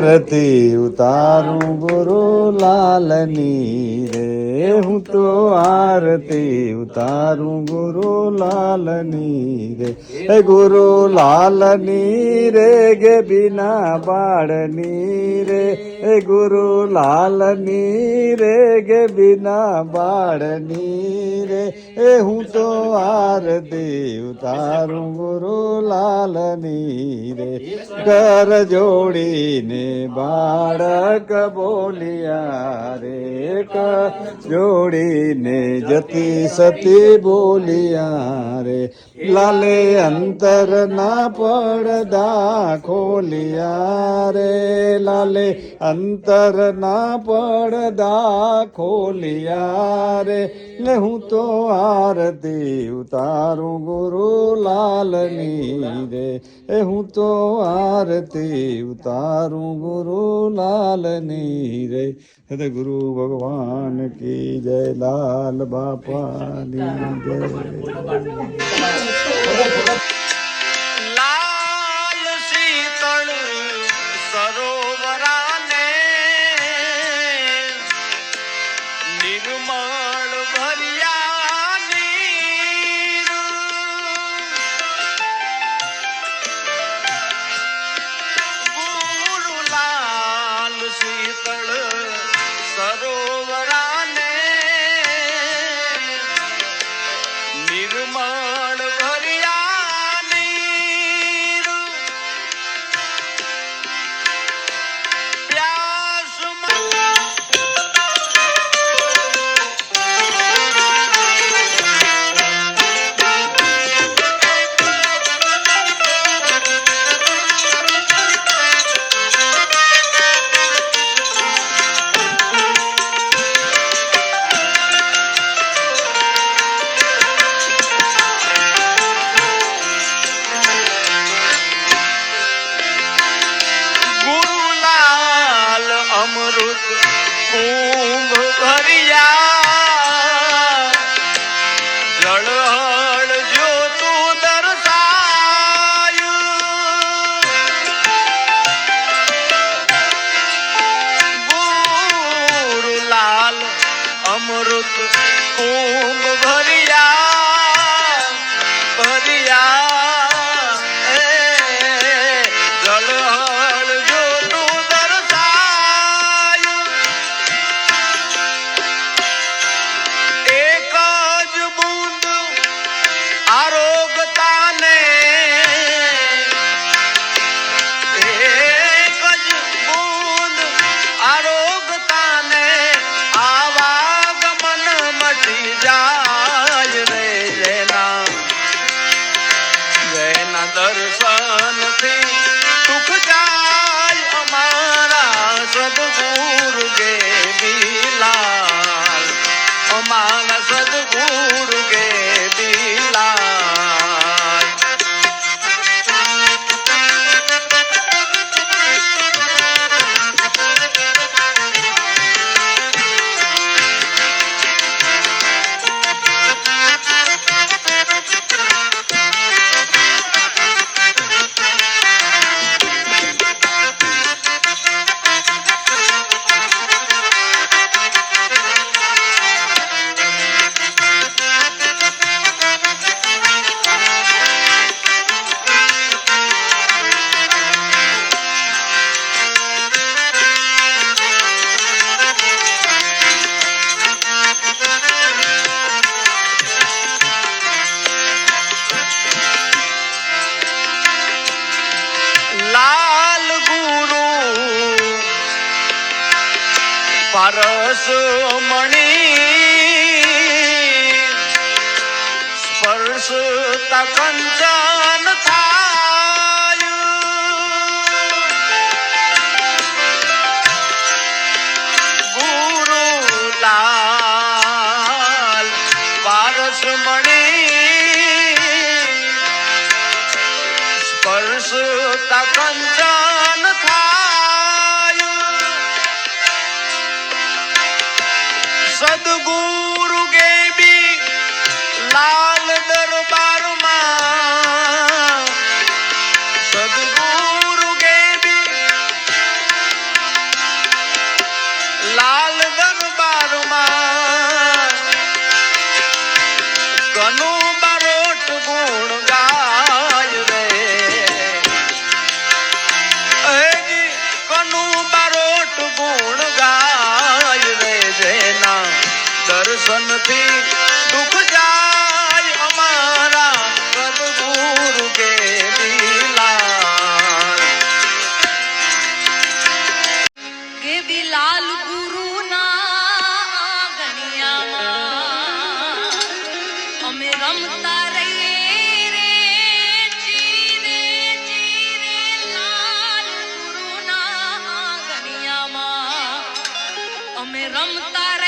આરતી ઉતારું ગુરુ લાલની રે, હું તો આરતી ઉતારું ગુરુ લાલની રે. હે ગુરુ લાલની રે ગે બીના બાળની રે, હે ગુરુ લાલની રે ગે બીના બાળની રે. એ હું તો આરતી ઉતારું ગુરુ લાલની રે. કર જોડીને બાળક બોલિયા રે, જોડીને જતી સતી બોલિયા રે. લાલે અંતર ના પડદા ખોલિયા રે, લાલે અંતર ના પડદા ખોલિયા રે. ને હું તો આરતી ઉતારું ગુરુ લાલની રે, એ હું તો આરતી ઉતારું ગુરુ લાલની રે. હે ગુરુ ભગવાન કી જય, લાલ બાપાની જય. લાલ શીતળ સરોવરાને નિર્મળ ભર્યા નીર, ગુરુ લાલ શીતળ સરોવરાને નિર્મળ ભર્યા નીર, અમૃત કુંભ ભર્યા, જળહળ જ્યોતું દર્શાયું, ગુરુ લાલ અમૃત કુંભ ભર્યા, ભર્યા જળહળ જ્યોતું દર્શાયું. એક જ બૂંદ આરોગતાને, એક જ બૂંદ આરોગતાને આવાગમન મટી જાય રે. જેના દર્શનથી સુખ જાય અમારા સદગુરુ ગે બિલાલ, અમારા સદગુરુ ગે બિલાલ. લાલ ગુરુ પારસ મણી, સ્પર્શતા કંચન થાય, ગુરુ લાલ પારસ મણી, સ્પર્શતા કંચન થાય, સદગુરુ ગે બી લાલ દરબારમાં કોટ ગુણ ગાય રે જેના દર્શનથી દુઃખ જાય અમારા સદગુરુ કે બિલાલ કે બિલાલ ગુરુના ગણિયામાં અમે રમતા રહીએ રે ચીરે ચીરે લાલ ગુરુના ગણિયામાં અમે રમતા